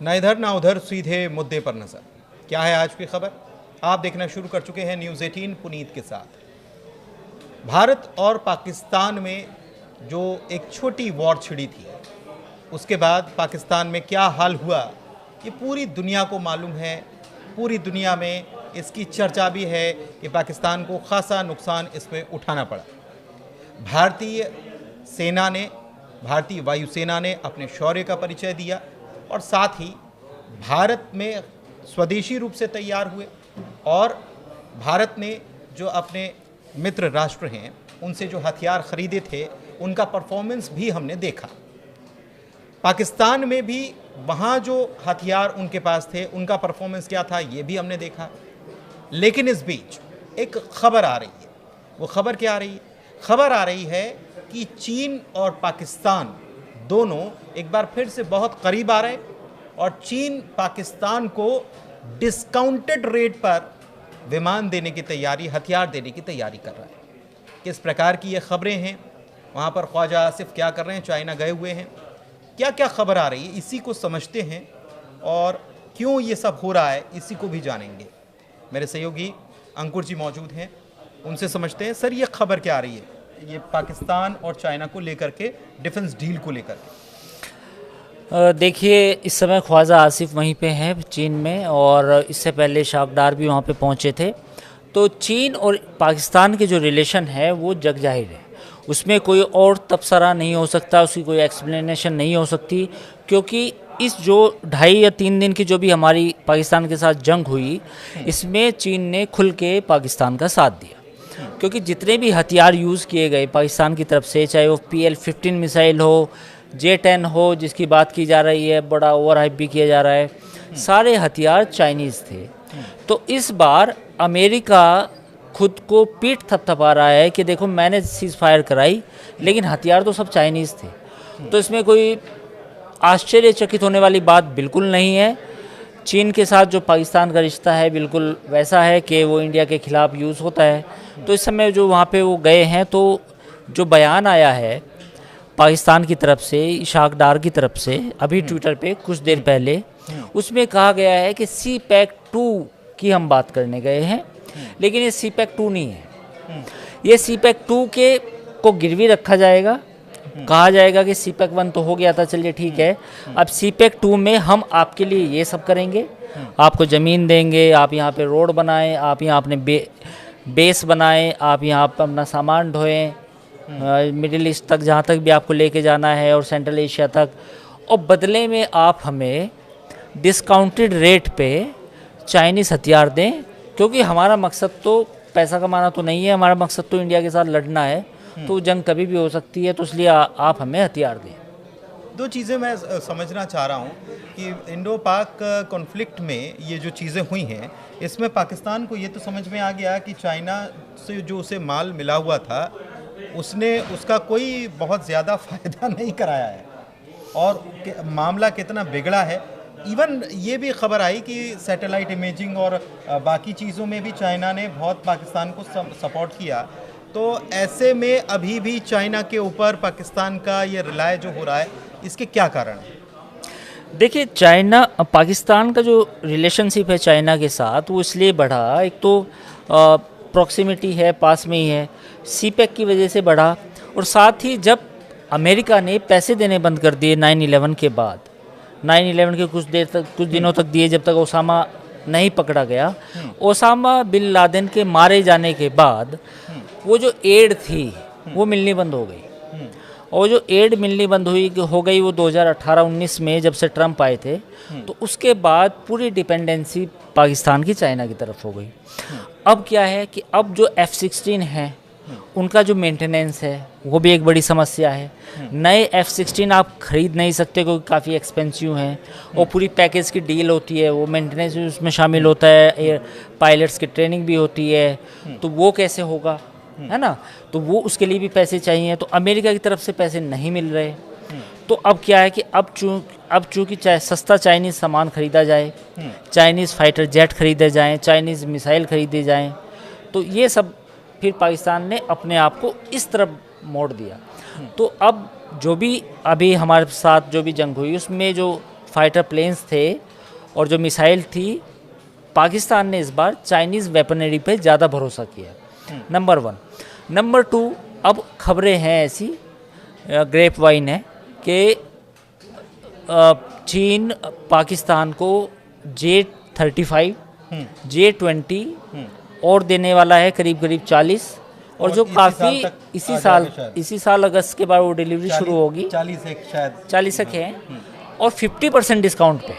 ना इधर ना उधर, सीधे मुद्दे पर नजर। क्या है आज की खबर? आप देखना शुरू कर चुके हैं न्यूज़ 18 पुनीत के साथ। भारत और पाकिस्तान में जो एक छोटी वॉर छिड़ी थी, उसके बाद पाकिस्तान में क्या हाल हुआ ये पूरी दुनिया को मालूम है। पूरी दुनिया में इसकी चर्चा भी है कि पाकिस्तान को खासा नुकसान इसमें उठाना पड़ा। भारतीय सेना ने, भारतीय वायुसेना ने अपने शौर्य का परिचय दिया और साथ ही भारत में स्वदेशी रूप से तैयार हुए और भारत ने जो अपने मित्र राष्ट्र हैं उनसे जो हथियार खरीदे थे उनका परफॉर्मेंस भी हमने देखा। पाकिस्तान में भी वहाँ जो हथियार उनके पास थे उनका परफॉर्मेंस क्या था ये भी हमने देखा। लेकिन इस बीच एक खबर आ रही है। वो खबर क्या आ रही है? खबर आ रही है कि चीन और पाकिस्तान दोनों एक बार फिर से बहुत करीब आ रहे हैं और चीन पाकिस्तान को डिस्काउंटेड रेट पर विमान देने की तैयारी, हथियार देने की तैयारी कर रहा है। किस प्रकार की ये खबरें हैं? वहाँ पर ख्वाजा आसिफ क्या कर रहे हैं? चाइना गए हुए हैं। क्या क्या खबर आ रही है इसी को समझते हैं और क्यों ये सब हो रहा है इसी को भी जानेंगे। मेरे सहयोगी अंकुर जी मौजूद हैं, उनसे समझते हैं। सर, ये खबर क्या आ रही है ये पाकिस्तान और चाइना को लेकर के, डिफेंस डील को लेकर के? देखिए, इस समय ख्वाजा आसिफ वहीं पे हैं चीन में, और इससे पहले शाबडार भी वहाँ पे पहुँचे थे। तो चीन और पाकिस्तान के जो रिलेशन है वो जग जाहिर है, उसमें कोई और तबसरा नहीं हो सकता, उसकी कोई एक्सप्लेनेशन नहीं हो सकती, क्योंकि इस जो 2.5 या 3 दिन की जो भी हमारी पाकिस्तान के साथ जंग हुई, इसमें चीन ने खुल के पाकिस्तान का साथ दिया। क्योंकि जितने भी हथियार यूज़ किए गए पाकिस्तान की तरफ से, चाहे वो PL-15 मिसाइल हो, J-10 हो जिसकी बात की जा रही है, बड़ा ओवर हाइप भी किया जा रहा है, सारे हथियार चाइनीज़ थे। तो इस बार अमेरिका खुद को पीठ थपथपा रहा है कि देखो मैंने सीज़ फायर कराई लेकिन हथियार तो सब चाइनीज़ थे। तो इसमें कोई आश्चर्यचकित होने वाली बात बिल्कुल नहीं है। चीन के साथ जो पाकिस्तान का रिश्ता है बिल्कुल वैसा है कि वो इंडिया के ख़िलाफ़ यूज़ होता है। तो इस समय जो वहाँ पे वो गए हैं, तो जो बयान आया है पाकिस्तान की तरफ से, इशाक डार की तरफ से, अभी ट्विटर पे कुछ देर पहले, उसमें कहा गया है कि CPEC-2 की हम बात करने गए हैं, लेकिन ये CPEC-2 नहीं है। ये CPEC-2 के को गिरवी रखा जाएगा। कहा जाएगा कि CPEC-1 तो हो गया था, चलिए ठीक है, अब CPEC-2 में हम आपके लिए ये सब करेंगे, आपको ज़मीन देंगे, आप यहाँ पे रोड बनाएं, आप यहाँ अपने बेस बनाएं, आप यहाँ पर अपना सामान ढोएं, मिडिल ईस्ट तक जहाँ तक भी आपको लेके जाना है और सेंट्रल एशिया तक, और बदले में आप हमें डिस्काउंटेड रेट पे चाइनीज़ हथियार दें, क्योंकि हमारा मकसद तो पैसा कमाना तो नहीं है, हमारा मकसद तो इंडिया के साथ लड़ना है। तो जंग कभी भी हो सकती है, तो इसलिए आप हमें हथियार दें। दो चीज़ें मैं समझना चाह रहा हूँ कि इंडो पाक कॉन्फ्लिक्ट में ये जो चीज़ें हुई हैं, इसमें पाकिस्तान को ये तो समझ में आ गया कि चाइना से जो उसे माल मिला हुआ था उसने उसका कोई बहुत ज़्यादा फ़ायदा नहीं कराया है और मामला कितना बिगड़ा है। इवन ये भी खबर आई कि सैटेलाइट इमेजिंग और बाकी चीज़ों में भी चाइना ने बहुत पाकिस्तान को सपोर्ट किया। तो ऐसे में अभी भी चाइना के ऊपर पाकिस्तान का ये रिलाय जो हो रहा है, इसके क्या कारण है? देखिए, चाइना पाकिस्तान का जो रिलेशनशिप है चाइना के साथ, वो इसलिए बढ़ा, एक तो प्रॉक्सिमिटी है, पास में ही है, CPEC की वजह से बढ़ा, और साथ ही जब अमेरिका ने पैसे देने बंद कर दिए 9/11 के बाद, 9/11 के कुछ दिनों तक दिए, जब तक ओसामा नहीं पकड़ा गया। ओसामा बिन लादेन के मारे जाने के बाद वो जो एड थी वो मिलनी बंद हो गई, और जो एड मिलनी बंद हो गई वो 2018-19 में जब से ट्रम्प आए थे, तो उसके बाद पूरी डिपेंडेंसी पाकिस्तान की चाइना की तरफ हो गई। अब क्या है कि अब जो F-16 है उनका जो मेंटेनेंस है वो भी एक बड़ी समस्या है। नए F-16 आप खरीद नहीं सकते क्योंकि काफ़ी एक्सपेंसिव हैं, और पूरी पैकेज की डील होती है, वो मेंटेनेंस भी उसमें शामिल होता है, पायलट्स की ट्रेनिंग भी होती है, तो वो कैसे होगा, है ना? तो वो उसके लिए भी पैसे चाहिए, तो अमेरिका की तरफ से पैसे नहीं मिल रहे। तो अब क्या है कि अब चूँकि सस्ता चाइनीज़ सामान खरीदा जाए, चाइनीज़ फाइटर जेट खरीदे जाएँ, चाइनीज़ मिसाइल खरीदे जाएँ, तो ये सब फिर पाकिस्तान ने अपने आप को इस तरफ मोड़ दिया। तो अब जो भी अभी हमारे साथ जो भी जंग हुई उसमें जो फाइटर प्लेन्स थे और जो मिसाइल थी, पाकिस्तान ने इस बार चाइनीज़ वेपनरी पे ज़्यादा भरोसा किया। नंबर 1। नंबर 2, अब खबरें हैं ऐसी, ग्रेप वाइन है कि चीन पाकिस्तान को J-35, J-20 और देने वाला है, करीब करीब 40, और जो काफ़ी इसी साल अगस्त के बाद वो डिलीवरी शुरू होगी। 40 तक है और 50% डिस्काउंट पे।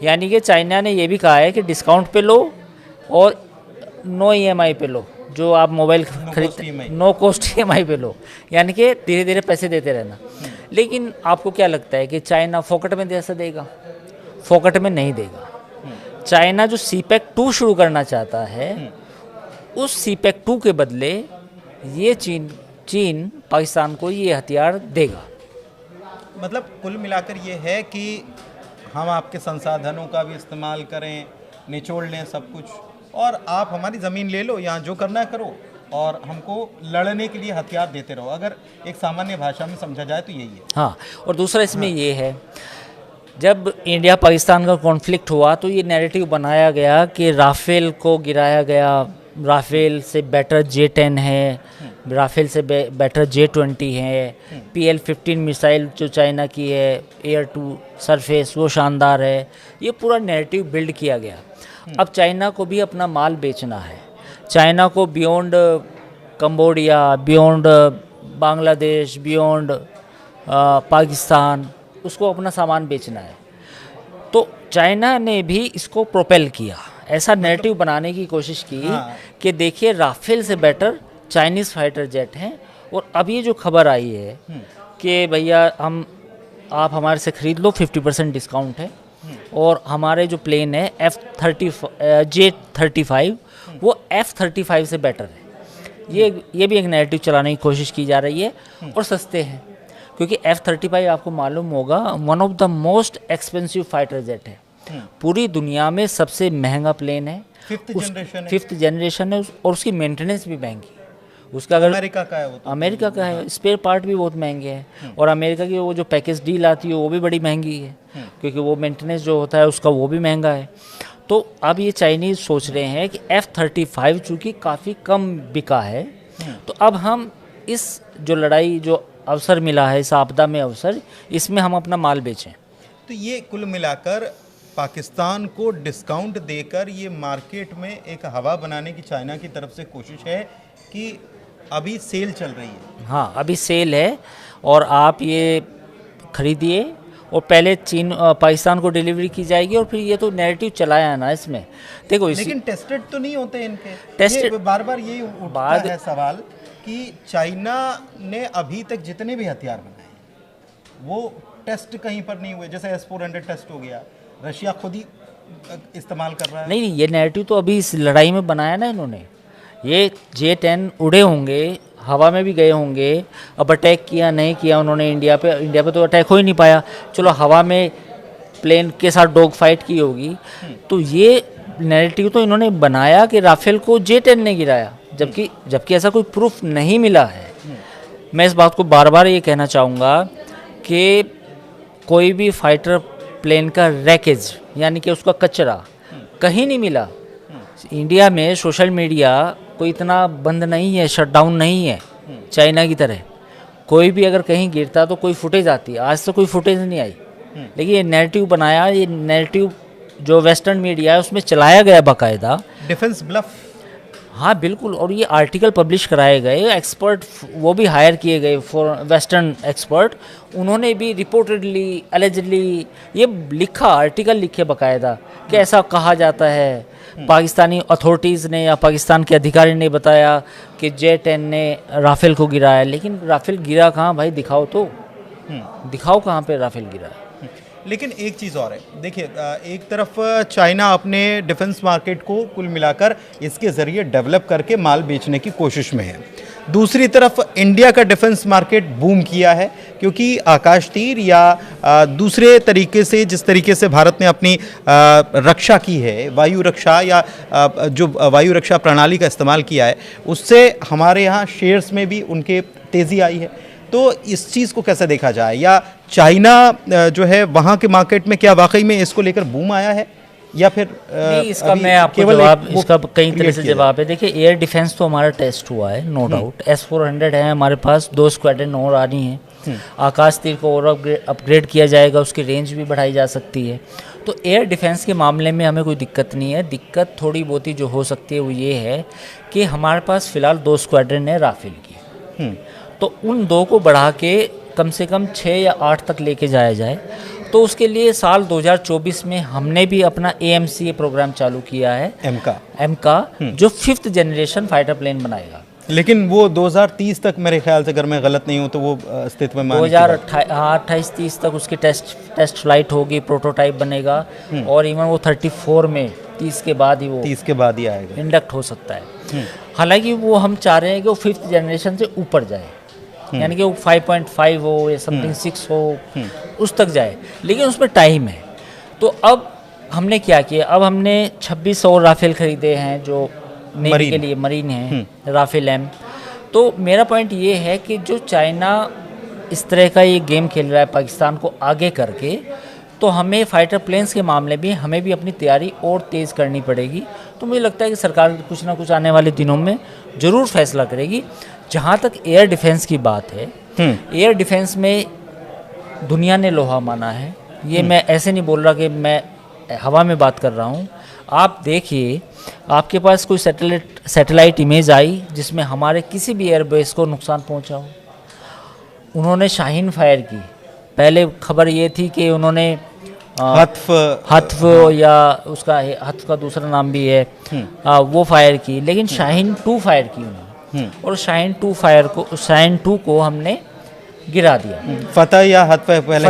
यानी कि चाइना ने ये भी कहा है कि डिस्काउंट पे लो और नो EMI पे लो, जो आप मोबाइल खरीदते, नो कॉस्ट EMI पे लो, यानी कि धीरे धीरे पैसे देते रहना। लेकिन आपको क्या लगता है कि चाइना फोकट में ऐसा देगा? फोकट में नहीं देगा। चाइना जो CPEC 2 शुरू करना चाहता है, उस CPEC 2 के बदले ये चीन पाकिस्तान को ये हथियार देगा। मतलब कुल मिलाकर ये है कि हम आपके संसाधनों का भी इस्तेमाल करें, निचोड़ लें सब कुछ, और आप हमारी ज़मीन ले लो, यहाँ जो करना है करो, और हमको लड़ने के लिए हथियार देते रहो। अगर एक सामान्य भाषा में समझा जाए तो यही है। हाँ, और दूसरा इसमें ये है, जब इंडिया पाकिस्तान का कॉन्फ्लिक्ट हुआ तो ये नैरेटिव बनाया गया कि राफेल को गिराया गया, राफेल से बेटर J-10 है, राफेल से बेटर J-20 है, PL-15 मिसाइल जो चाइना की है, एयर टू सरफेस, वो शानदार है। ये पूरा नैरेटिव बिल्ड किया गया। अब चाइना को भी अपना माल बेचना है। चाइना को beyond Cambodia, beyond Bangladesh, beyond Pakistan, उसको अपना सामान बेचना है। तो चाइना ने भी इसको प्रोपेल किया, ऐसा नैरेटिव बनाने की कोशिश की कि देखिए राफेल से बेटर चाइनीज़ फाइटर जेट हैं। और अब ये जो खबर आई है कि भैया आप हमारे से ख़रीद लो, 50% डिस्काउंट है, और हमारे जो प्लेन है J-35 वो F-35 से बेटर है। ये भी एक नैरेटिव चलाने की कोशिश की जा रही है, और सस्ते हैं, क्योंकि F-35 आपको मालूम होगा one of the most expensive fighter jet है। पूरी दुनिया में सबसे महंगा प्लेन है, 5th जनरेशन है, और उसकी मेंटेनेंस भी महंगी। उसका अगर अमेरिका का है, वो तो अमेरिका का है, स्पेयर पार्ट भी बहुत महंगे हैं, और अमेरिका की वो जो पैकेज डील आती है वो भी बड़ी महंगी है, क्योंकि वो मेंटेनेंस जो होता है उसका वो भी महंगा है। तो अब ये चाइनीज़ सोच रहे हैं कि F-35 चूँकि काफ़ी कम बिका है, तो अब हम इस जो लड़ाई, जो अवसर मिला है, इस आपदा में अवसर, इसमें हम अपना माल बेचें। तो ये कुल मिलाकर पाकिस्तान को डिस्काउंट देकर ये मार्केट में एक हवा बनाने की चाइना की तरफ से कोशिश है कि अभी सेल चल रही है। हाँ, अभी सेल है, और आप ये खरीदिए, और पहले पाकिस्तान को डिलीवरी की जाएगी, और फिर ये तो नैरेटिव चलाया है ना इसमें। देखो लेकिन टेस्टेड तो नहीं होते इनके, टेस्टेड बार बार यही उठता है सवाल कि चाइना ने अभी तक जितने भी हथियार बनाए वो टेस्ट कहीं पर नहीं हुए। जैसे S-400 टेस्ट हो गया, रशिया खुद ही इस्तेमाल कर रहा है। नहीं, ये नैरेटिव तो अभी इस लड़ाई में बनाया ना इन्होंने। ये J-10 उड़े होंगे, हवा में भी गए होंगे, अब अटैक किया नहीं किया उन्होंने इंडिया पे तो अटैक हो ही नहीं पाया। चलो हवा में प्लेन के साथ डॉग फाइट की होगी। तो ये नैरेटिव तो इन्होंने बनाया कि राफेल को J-10 ने गिराया, जबकि ऐसा कोई प्रूफ नहीं मिला है। मैं इस बात को बार बार ये कहना चाहूँगा कि कोई भी फाइटर प्लेन का रैकेज, यानी कि उसका कचरा कहीं नहीं मिला। इंडिया में सोशल मीडिया कोई इतना बंद नहीं है, शटडाउन नहीं है चाइना की तरह। कोई भी अगर कहीं गिरता तो कोई फुटेज आती है, आज तो कोई फुटेज नहीं आई। लेकिन ये नैरेटिव बनाया, ये नैरेटिव जो वेस्टर्न मीडिया है उसमें चलाया गया बाकायदा। Defence bluff. हाँ बिल्कुल, और ये आर्टिकल पब्लिश कराए गए, एक्सपर्ट वो भी हायर किए गए फॉर वेस्टर्न एक्सपर्ट, उन्होंने भी रिपोर्टेडली एलिजिडली ये लिखा, आर्टिकल लिखे बाकायदा कि ऐसा कहा जाता है। पाकिस्तानी अथॉरिटीज़ ने या पाकिस्तान के अधिकारी ने बताया कि J-10 ने राफेल को गिराया, लेकिन राफेल गिरा कहाँ भाई? दिखाओ तो, दिखाओ कहाँ पे राफेल गिरा है। लेकिन एक चीज़ और है, देखिए एक तरफ चाइना अपने डिफेंस मार्केट को कुल मिलाकर इसके ज़रिए डेवलप करके माल बेचने की कोशिश में है। दूसरी तरफ इंडिया का डिफेंस मार्केट बूम किया है, क्योंकि आकाश तीर या दूसरे तरीके से, जिस तरीके से भारत ने अपनी रक्षा की है, वायु रक्षा या जो वायु रक्षा प्रणाली का इस्तेमाल किया है, उससे हमारे यहाँ शेयर्स में भी उनके तेज़ी आई है। तो इस चीज़ को कैसे देखा जाए, या चाइना जो है वहाँ के मार्केट में क्या वाकई में इसको लेकर बूम आया है, या फिर नहीं, इसका अभी मैं आपको केवल जवाब, एक वो इसका कई तरह create से किया जवाब है। देखिए, एयर डिफेंस तो हमारा टेस्ट हुआ है, नो डाउट। S-400 है हमारे पास, 2 स्क्वाड्रन और आ रही हैं। आकाश तीर को और अपग्रेड किया जाएगा, उसकी रेंज भी बढ़ाई जा सकती है। तो एयर डिफेंस के मामले में हमें कोई दिक्कत नहीं है। दिक्कत थोड़ी बहुत ही जो हो सकती है वो ये है कि हमारे पास फ़िलहाल 2 स्क्वाड्रन है राफेल की, तो उन 2 को बढ़ा के कम से कम 6 या 8 तक लेके जाया जाए। तो उसके लिए साल 2024 में हमने भी अपना AMCA प्रोग्राम चालू किया है, एम का जो 5th जनरेशन फाइटर प्लेन बनाएगा। लेकिन वो 2030 तक मेरे ख्याल से, अगर मैं गलत नहीं हूँ तो वो अस्तित्व में 2028-30 तक उसकी टेस्ट फ्लाइट होगी, प्रोटोटाइप बनेगा, और इवन वो 34 में 30 के बाद ही आएगा, इंडक्ट हो सकता है। हालांकि वो हम चाह रहे हैं कि वो 5th जनरेशन से ऊपर जाए, यानी कि वो 5.5 हो या समथिंग 6 हो, उस तक जाए, लेकिन उसमें टाइम है। तो अब हमने क्या किया, अब हमने 26 और राफेल खरीदे हैं जो नेवी के लिए मरीन हैं, राफेल एम। तो मेरा पॉइंट ये है कि जो चाइना इस तरह का ये गेम खेल रहा है पाकिस्तान को आगे करके, तो हमें फाइटर प्लेन्स के मामले में हमें भी अपनी तैयारी और तेज़ करनी पड़ेगी। तो मुझे लगता है कि सरकार कुछ ना कुछ आने वाले दिनों में ज़रूर फैसला करेगी। जहाँ तक एयर डिफेंस की बात है, एयर डिफेंस में दुनिया ने लोहा माना है। ये मैं ऐसे नहीं बोल रहा कि मैं हवा में बात कर रहा हूँ। आप देखिए, आपके पास कोई सैटेलाइट इमेज आई जिसमें हमारे किसी भी एयरबेस को नुकसान पहुँचा हो? उन्होंने शाहीन फायर की। पहले खबर ये थी कि उन्होंने हत्फ या उसका हत्फ का दूसरा नाम भी है, वो फायर की, लेकिन शाहीन 2 फायर की उन्होंने, और शाहीन 2 को हमने गिरा दिया। फतेह या हत्फ पहले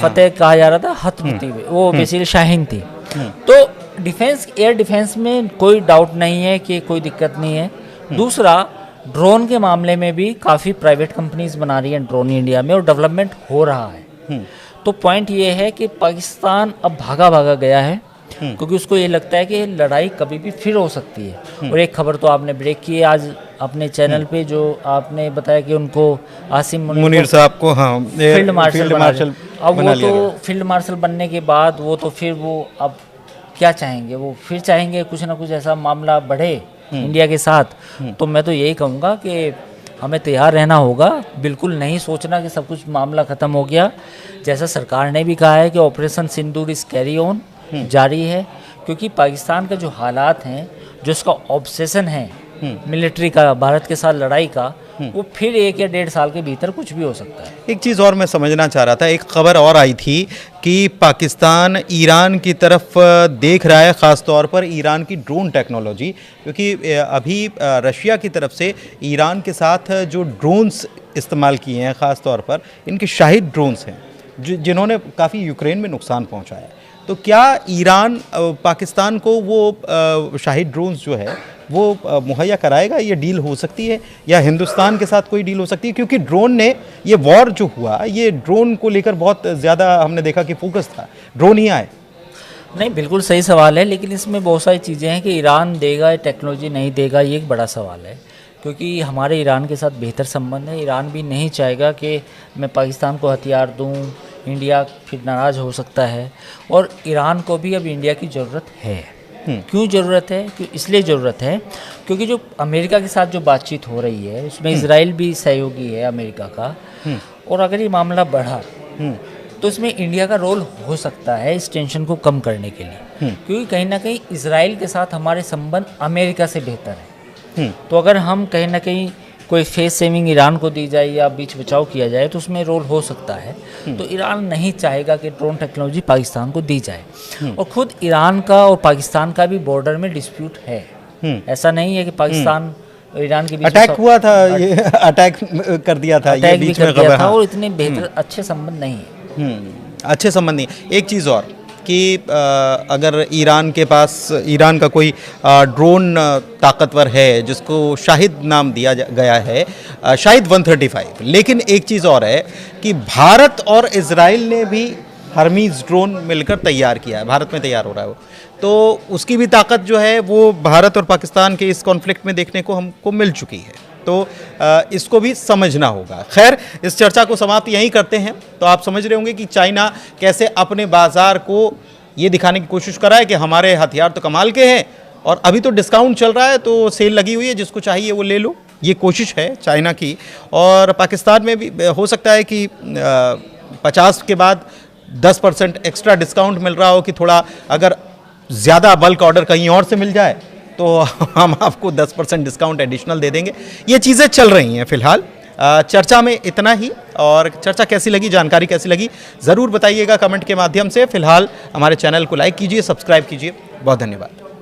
फतेह कहा जा रहा था, हत्फ थी वो, बेसिकली शाहीन थी। तो एयर डिफेंस में कोई डाउट नहीं है कि कोई दिक्कत नहीं है। दूसरा, ड्रोन के मामले में भी काफ़ी प्राइवेट कंपनीज बना रही हैं ड्रोन इंडिया में, और डेवलपमेंट हो रहा है। तो पॉइंट ये है कि पाकिस्तान अब भागा गया है, क्योंकि उसको ये लगता है कि लड़ाई कभी भी फिर हो सकती है। और एक खबर तो आपने ब्रेक की है आज अपने चैनल पे, जो आपने बताया कि उनको आसिम मुनीर साहब को फील्ड मार्शल अब वो तो फील्ड मार्शल बनने के बाद वो तो फिर वो अब क्या चाहेंगे, वो फिर चाहेंगे कुछ ना कुछ ऐसा मामला बढ़े इंडिया के साथ। तो मैं तो यही कहूँगा कि हमें तैयार रहना होगा, बिल्कुल नहीं सोचना कि सब कुछ मामला ख़त्म हो गया। जैसा सरकार ने भी कहा है कि ऑपरेशन सिंदूर इस कैरी ऑन जारी है, क्योंकि पाकिस्तान का जो हालात हैं, जो उसका ऑब्सेशन है मिलिट्री का, भारत के साथ लड़ाई का, वो फिर 1 या 1.5 साल के भीतर कुछ भी हो सकता है। एक चीज़ और मैं समझना चाह रहा था, एक खबर और आई थी कि पाकिस्तान ईरान की तरफ देख रहा है, ख़ास तौर पर ईरान की ड्रोन टेक्नोलॉजी, क्योंकि अभी रशिया की तरफ से ईरान के साथ जो ड्रोन्स इस्तेमाल किए हैं, ख़ास तौर पर इनके शाहिद ड्रोन्स हैं जिन्होंने काफ़ी यूक्रेन में नुकसान पहुंचाया है। तो क्या ईरान पाकिस्तान को वो शाहिद ड्रोन्स जो है वो मुहैया कराएगा? ये डील हो सकती है, या हिंदुस्तान के साथ कोई डील हो सकती है? क्योंकि ड्रोन ने, ये वॉर जो हुआ, ये ड्रोन को लेकर बहुत ज़्यादा हमने देखा कि फोकस था, ड्रोन ही आए। नहीं, बिल्कुल सही सवाल है, लेकिन इसमें बहुत सारी चीज़ें हैं कि ईरान देगा टेक्नोलॉजी नहीं देगा, ये एक बड़ा सवाल है। क्योंकि हमारे ईरान के साथ बेहतर संबंध है। ईरान भी नहीं चाहेगा कि मैं पाकिस्तान को हथियार दूं, इंडिया फिर नाराज़ हो सकता है। और ईरान को भी अब इंडिया की ज़रूरत है। क्यों ज़रूरत है? क्यों इसलिए ज़रूरत है क्योंकि जो अमेरिका के साथ जो बातचीत हो रही है, उसमें इजराइल भी सहयोगी है अमेरिका का, और अगर ये मामला बढ़ा तो इसमें इंडिया का रोल हो सकता है इस टेंशन को कम करने के लिए। क्योंकि कहीं ना कहीं इजराइल के साथ हमारे संबंध अमेरिका से बेहतर है। तो अगर हम कहीं ना कहीं कोई फेस सेविंग ईरान को दी जाए या बीच बचाव किया जाए तो उसमें रोल हो सकता है। तो ईरान नहीं चाहेगा कि ड्रोन टेक्नोलॉजी पाकिस्तान को दी जाए। और खुद ईरान का और पाकिस्तान का भी बॉर्डर में डिस्प्यूट है। ऐसा नहीं है कि पाकिस्तान ईरान के बीच अटैक हुआ था, ये अटैक कर दिया था, ये बीच में खबर है। और इतने बेहतर अच्छे संबंध नहीं है। अच्छे संबंध नहीं। एक चीज़ और कि अगर ईरान के पास, ईरान का कोई ड्रोन ताकतवर है जिसको शाहिद नाम दिया गया है, शाहिद 135, लेकिन एक चीज़ और है कि भारत और इजराइल ने भी हर्मीज ड्रोन मिलकर तैयार किया है, भारत में तैयार हो रहा है वो, तो उसकी भी ताकत जो है वो भारत और पाकिस्तान के इस कॉन्फ्लिक्ट में देखने को हमको मिल चुकी है। तो इसको भी समझना होगा। खैर, इस चर्चा को समाप्त यहीं करते हैं। तो आप समझ रहे होंगे कि चाइना कैसे अपने बाजार को ये दिखाने की कोशिश कर रहा है कि हमारे हथियार तो कमाल के हैं और अभी तो डिस्काउंट चल रहा है, तो सेल लगी हुई है, जिसको चाहिए वो ले लो। ये कोशिश है चाइना की। और पाकिस्तान में भी हो सकता है कि 50 के बाद 10% एक्स्ट्रा डिस्काउंट मिल रहा हो कि थोड़ा अगर ज़्यादा बल्क ऑर्डर कहीं और से मिल जाए तो हम आपको 10% डिस्काउंट एडिशनल दे देंगे। ये चीज़ें चल रही हैं फ़िलहाल। चर्चा में इतना ही। और चर्चा कैसी लगी, जानकारी कैसी लगी, ज़रूर बताइएगा कमेंट के माध्यम से। फ़िलहाल हमारे चैनल को लाइक कीजिए, सब्सक्राइब कीजिए। बहुत धन्यवाद।